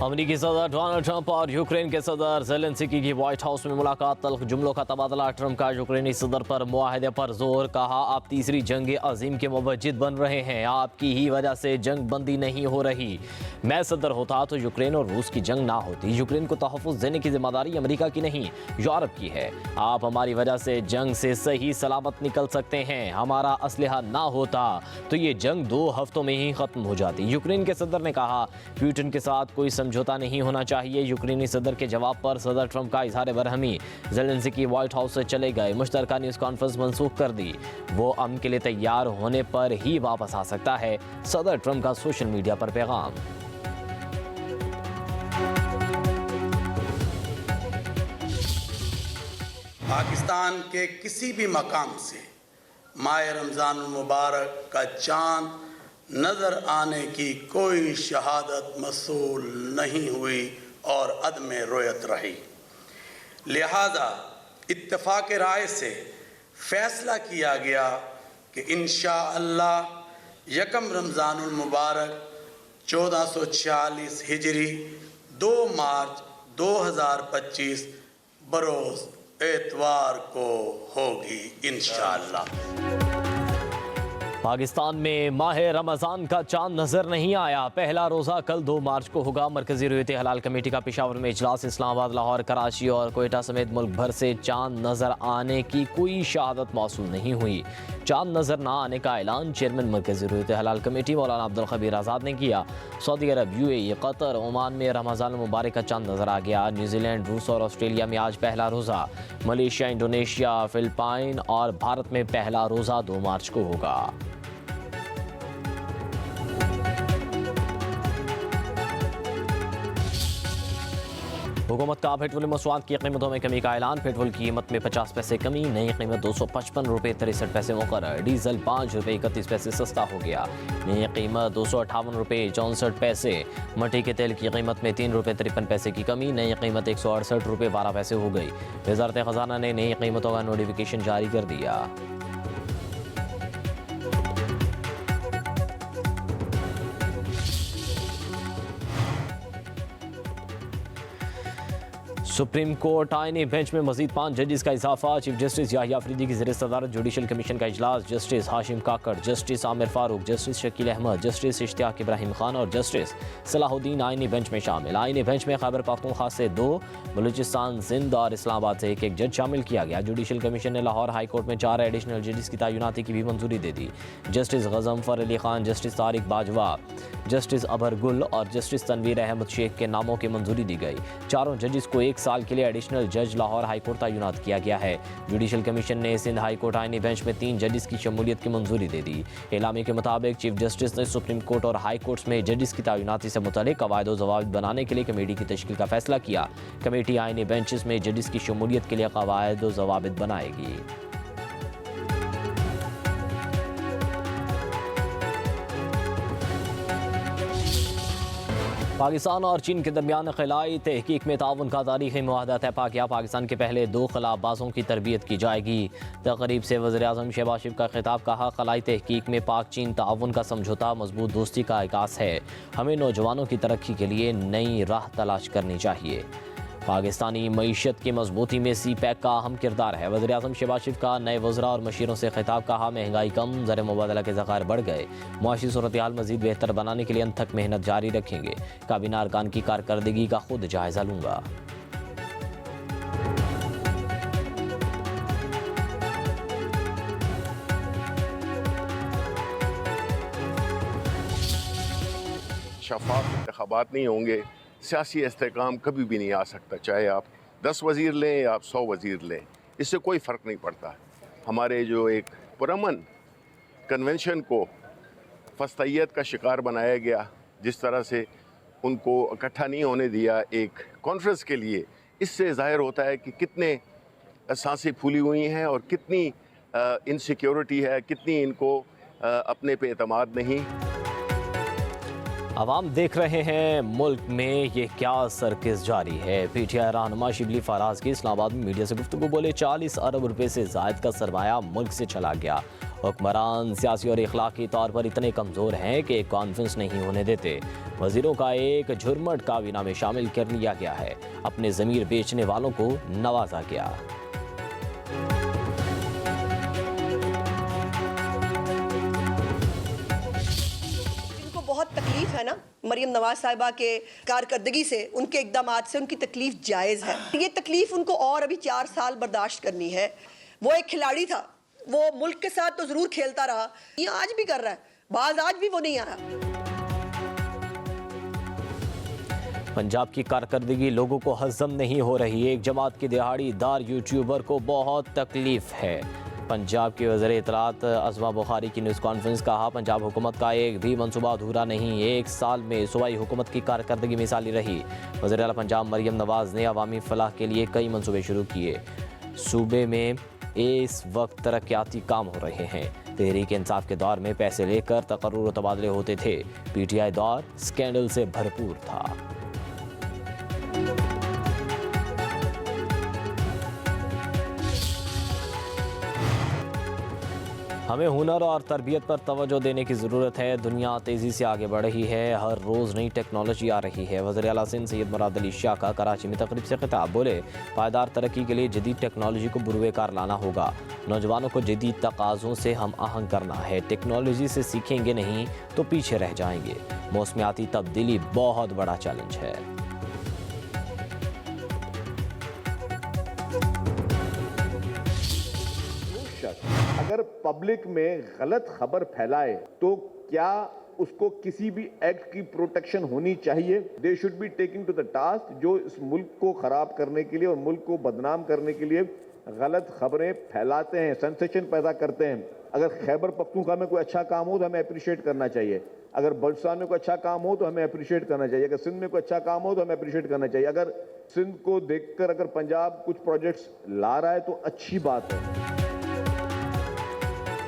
अमेरिकी सदर Donald Trump और यूक्रेन के सदर ज़ेलेंस्की की व्हाइट हाउस में मुलाकात। तल्ख जुमलों का तबादला। ट्रंप का यूक्रेनी सदर पर मुआहदे पर जोर। कहा, आप तीसरी जंग अजीम के मुवज्जिद बन रहे हैं, आपकी ही वजह से जंग बंदी नहीं हो रही। मैं सदर होता तो यूक्रेन और रूस की जंग ना होती। यूक्रेन को तहफ़्फ़ुज़ देने की जिम्मेदारी अमेरिका की नहीं, यूरोप की है। आप हमारी वजह से जंग से सही सलामत निकल सकते हैं। हमारा असलहा ना होता तो ये जंग 2 हफ्तों में ही खत्म हो जाती। यूक्रेन के सदर ने कहा, पुतिन के साथ कोई समझौता नहीं होना चाहिए। यूक्रेनी सदर के जवाब पर सदर ट्रंप का इजहार बरहमी। ज़ेलेंस्की व्हाइट हाउस से चले गए, मुश्तरका न्यूज़ कॉन्फ्रेंस मनसूख कर दी। वो अमन के लिए तैयार होने पर ही वापस आ सकता है। सदर ट्रंप का सोशल मीडिया पर पैगाम। पाकिस्तान के किसी भी मकाम से माह रमज़ान मुबारक का चाँद नज़र आने की कोई शहादत मसूल नहीं हुई और अदम रोयत रही। लिहाजा इत्तफ़ाक़ राय से फ़ैसला किया गया कि इंशाअल्लाह यकम रमज़ानुल मुबारक 1446 हिजरी 2 मार्च 2025 बरोज़ एतवार को होगी इंशाअल्लाह। पाकिस्तान में माह रमज़ान का चांद नजर नहीं आया। पहला रोज़ा कल 2 मार्च को होगा। मरकजी रूयत हलाल कमेटी का पेशावर में इजलास। इस्लामाबाद, लाहौर, कराची और कोयटा समेत मुल्क भर से चांद नजर आने की कोई शहादत मौसूल नहीं हुई। चांद नजर ना आने का ऐलान चेयरमैन मरकजी रूयत हलाल कमेटी मौलाना अब्दुल खबीर आज़ाद ने किया। सऊदी अरब, UAE, कतर, ओमान में रमज़ान मुबारक का चांद नजर आ गया। न्यूजीलैंड, रूस और ऑस्ट्रेलिया में आज पहला रोज़ा। मलेशिया, इंडोनेशिया, फिलिपाइन और भारत में पहला रोज़ा 2 मार्च को होगा। हुकूमत का पेट्रोल मसवाद की कीमतों में कमी का ऐलान। पेट्रोल की कीमत में 50 पैसे कमी। नई कीमत 255 रुपये 63 पैसे मुकर्रर। डीजल 5 रुपये 31 पैसे सस्ता हो गया। नई कीमत 258 रुपये 64 पैसे। मट्टी के तेल की कीमत में 3 रुपये 53 पैसे की कमी। नई कीमत 168 रुपये 12 पैसे हो गई। वज़ारत ख़ज़ाना ने नई कीमतों का नोटिफिकेशन जारी कर दिया। सुप्रीम कोर्ट आईनी बेंच में मजीद 5 जजेस का इजाफा। चीफ जस्टिस याहिया अफरीदी की ज़ेर सदारत जुडिशल कमीशन का इजलास। Justice Hashim Kakar, justice Amir Farooq, justice Shakeel Ahmed, justice Ishtiaq Ibrahim Khan और जस्टिस सलाहुद्दीन आईनी बेंच में शामिल। आईनी बेंच में खैबर पख्तूनख्वा से 2, बलूचिस्तान, सिंध और इस्लामाबाद से एक जज शामिल किया गया। जुडिशल कमीशन ने लाहौर हाई कोर्ट में 4 एडिशनल जजेस की तैनाती की भी मंजूरी दे दी। Justice Ghazanfar Ali Khan, justice Tariq Bajwa, justice Abar Gul और जस्टिस तनवीर अहमद शेख के नामों की मंजूरी दी गई। चारों जजेस को 1 साल के लिए एडिशनल जज लाहौर हाई कोर्ट तैनात किया गया है। जुडिशल कमीशन ने सिंध हाई कोर्ट आईनी बेंच में 3 जजेस की शमूलियत की मंजूरी दे दी। एलामी के मुताबिक चीफ जस्टिस ने सुप्रीम कोर्ट और हाई कोर्ट्स में जजेस की तैनाती से मुतालिक कवायद व ज़वाबित बनाने के लिए कमेटी की तश्कील का फैसला किया। कमेटी आईनी बेंचेस में जजेस की शमूलियत के लिए कवायद व ज़वाबित बनाएगी। पाकिस्तान और चीन के दरमियान खलाई तहकीक में ताउन का तारीखी मुआहदा तय पा गया। पाकिस्तान के पहले 2 खलाबाजों की तरबियत की जाएगी। तकरीब से वज़ीर-ए-आज़म शहबाज शरीफ का खिताब। कहा, खलाई तहकीक में पाक चीन ताउन का समझौता मजबूत दोस्ती का आगाज़ है। हमें नौजवानों की तरक्की के लिए नई राह तलाश करनी चाहिए। पाकिस्तानी मईशत की मजबूती में CPEC का अहम किरदार है। वज़ीर-ए-आज़म शहबाज शरीफ का नए वज़रा और मशीरों से खिताब। कहा, महंगाई कम, ज़र मुबादला के ज़खायर बढ़ गए। मुआशी सूरत हाल मज़ीद बेहतर बनाने के लिए अनथक मेहनत जारी रखेंगे। काबीना अरकान की कारकर्दगी का खुद जायज़ा लूँगा। शफाफ इंतखाबात नहीं होंगे, सियासी इस्तेहकाम कभी भी नहीं आ सकता। चाहे आप 10 वज़ीर लें या आप 100 वज़ीर लें, इससे कोई फ़र्क नहीं पड़ता। हमारे जो एक पुरअमन कन्वेंशन को फस्तैयत का शिकार बनाया गया, जिस तरह से उनको इकट्ठा नहीं होने दिया एक कॉन्फ्रेंस के लिए, इससे ज़ाहिर होता है कि कितने सांसें फूली हुई हैं और कितनी इनसिक्योरिटी है, कितनी इनको अपने पे एतमाद नहीं। आवाम देख रहे हैं मुल्क में ये क्या सर्किस जारी है। PTI रहनुमा शिबली फराज की इस्लामाबाद में मीडिया से गुफ्तगू। बोले, 40 अरब रुपए से ज़ायद का सरमाया मुल्क से चला गया हुक्मरान सियासी और इखलाकी तौर पर इतने कमज़ोर हैं कि कॉन्फ्रेंस नहीं होने देते। वज़ीरों का एक झुरमट काबीना में शामिल कर लिया गया है। अपने ज़मीर बेचने वालों को नवाजा गया। बहुत तकलीफ है ना मरियम नवाज साहिबा के कारकर्दगी से, उनके इक़दामात से उनकी तकलीफ जायज़ है। ये तकलीफ उनको और अभी 4 साल बर्दाश्त करनी है। वो एक खिलाड़ी था, वो मुल्क के साथ तो ज़रूर खेलता रहा, ये आज भी कर रहा है, बाज आज भी वो नहीं आया। पंजाब की कारकर्दगी लोगों को हज़म नहीं हो रही। एक जमात के दिहाड़ीदार यूट्यूबर को बहुत तकलीफ है। पंजाब के वज़ीर इत्तलात अज़मा बुखारी की न्यूज़ कॉन्फ्रेंस कहा, पंजाब हुकूमत का एक भी मनसूबा अधूरा नहीं। 1 साल में सूबाई हुकूमत की कारकर्दगी मिसाली रही। वज़ीर आला पंजाब मरियम नवाज़ ने अवामी फलाह के लिए कई मनसूबे शुरू किए। सूबे में इस वक्त तरक्याती काम हो रहे हैं। तहरीक इंसाफ के दौर में पैसे लेकर तकर्रुर और तबादले होते थे। PTI दौर स्कैंडल से भरपूर था। हमें हुनर और तरबियत पर तवज्जो देने की ज़रूरत है। दुनिया तेज़ी से आगे बढ़ रही है, हर रोज़ नई टेक्नोलॉजी आ रही है। वज़ीर आला सिंध सैयद मुराद अली शाह का कराची में तकरीब से खिताब, बोले पायदार तरक्की के लिए जदीद टेक्नोलॉजी को बुरुएकार लाना होगा। नौजवानों को जदीद तकाज़ों से हम आहंग करना है। टेक्नोलॉजी से सीखेंगे नहीं तो पीछे रह जाएंगे। मौसमियाती तब्दीली बहुत बड़ा चैलेंज है। अगर पब्लिक में गलत खबर फैलाए तो क्या उसको किसी भी एक्ट की प्रोटेक्शन होनी चाहिए। They should be taking to the task जो इस मुल्क को खराब करने के लिए और मुल्क को बदनाम करने के लिए गलत खबरें फैलाते हैं, सेंसेशन पैदा करते हैं। अगर खैबर पख्तूनख्वा में कोई अच्छा काम हो तो हमें अप्रिशिएट करना चाहिए। अगर बलूचिस्तान में कोई अच्छा काम हो तो हमें अप्रिशिएट करना चाहिए। अगर सिंध में कोई अच्छा काम हो तो हमें अप्रिशिएट करना चाहिए। अगर सिंध को देखकर अगर पंजाब कुछ प्रोजेक्ट्स ला रहा है तो अच्छी बात है।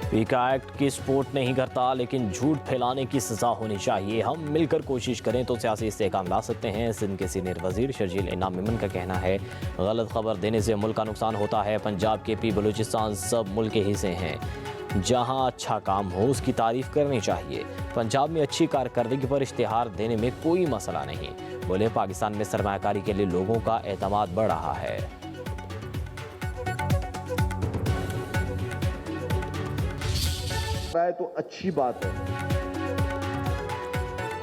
पीका एक्ट की सपोर्ट नहीं करता, लेकिन झूठ फैलाने की सजा होनी चाहिए। हम मिलकर कोशिश करें तो सियासी इस्तेहकाम ला सकते हैं। सिंध के सीनियर वजीर शर्जील इनाम मेमन का कहना है, गलत खबर देने से मुल्क का नुकसान होता है। पंजाब के पी बलूचिस्तान सब मुल्क के हिस्से हैं। जहां अच्छा काम हो उसकी तारीफ करनी चाहिए। पंजाब में अच्छी कारकर्दगी पर इश्तिहार देने में कोई मसला नहीं। बोले पाकिस्तान में सरमायाकारी के लिए लोगों का एतमाद बढ़ रहा है। तो अच्छी बात है।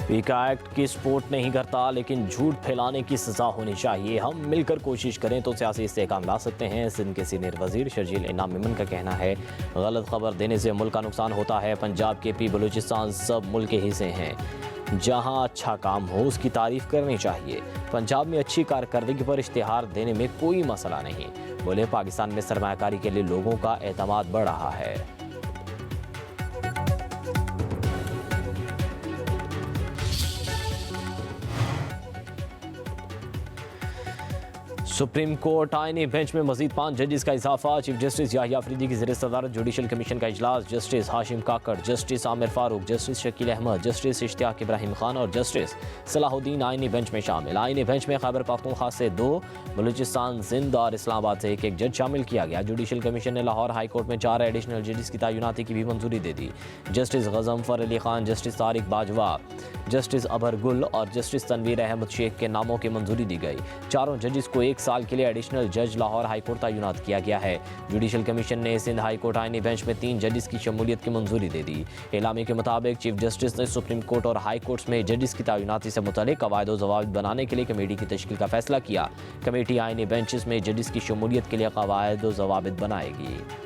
पीका एक्ट की सपोर्ट नहीं करता, लेकिन झूठ फैलाने की सजा होनी चाहिए। हम मिलकर कोशिश करें तो सियासी इस्तेहकाम ला सकते हैं। सिंध के सीनियर वजीर शर्जील इनाम मेमन का कहना है, गलत खबर देने से मुल्क का नुकसान होता है। पंजाब के पी बलूचिस्तान सब मुल्क के हिस्से हैं। जहां अच्छा काम हो उसकी तारीफ करनी चाहिए। पंजाब में अच्छी कारकर्दगी पर इश्तिहार देने में कोई मसला नहीं। बोले पाकिस्तान में सरमायाकारी के लिए लोगों का एतमाद बढ़ रहा है। सुप्रीम कोर्ट आईनी बेंच में मजीद 5 जजेस का इजाफा। चीफ जस्टिस याहिया अफरीदी की ज़ेर सदारत जुडिशल कमीशन का इजलास। Justice Hashim Kakar, justice Amir Farooq, justice Shakeel Ahmed, justice Ishtiaq Ibrahim Khan और जस्टिस सलाहुद्दीन आईनी बेंच में शामिल। आईनी बेंच में खैबर पख्तूनख्वा से 2, बलूचिस्तान, सिंध और इस्लामाबाद से एक जज शामिल किया गया। जुडिशल कमीशन ने लाहौर हाई कोर्ट में 4 एडिशनल जजेस की तैनाती की भी मंजूरी दे दी। Justice Ghazanfar Ali Khan, justice Tariq Bajwa, justice Abar Gul और जस्टिस तनवीर अहमद शेख के नामों की मंजूरी दी गई। चारों जजेस को 1 साल के लिए एडिशनल जज लाहौर हाई कोर्ट तैनात किया गया है। जुडिशल कमीशन ने सिंध हाई कोर्ट आईनी बेंच में 3 जजेस की शमूलियत की मंजूरी दे दी। एलामी के मुताबिक चीफ जस्टिस ने सुप्रीम कोर्ट और हाई कोर्ट्स में जजेस की तैनाती से मुतालिक कवायद व ज़वाबित बनाने के लिए कमेटी की तश्कील का फैसला किया। कमेटी आईनी बेंचेस में जजेस की शमूलियत के लिए कवायद व ज़वाबित बनाएगी।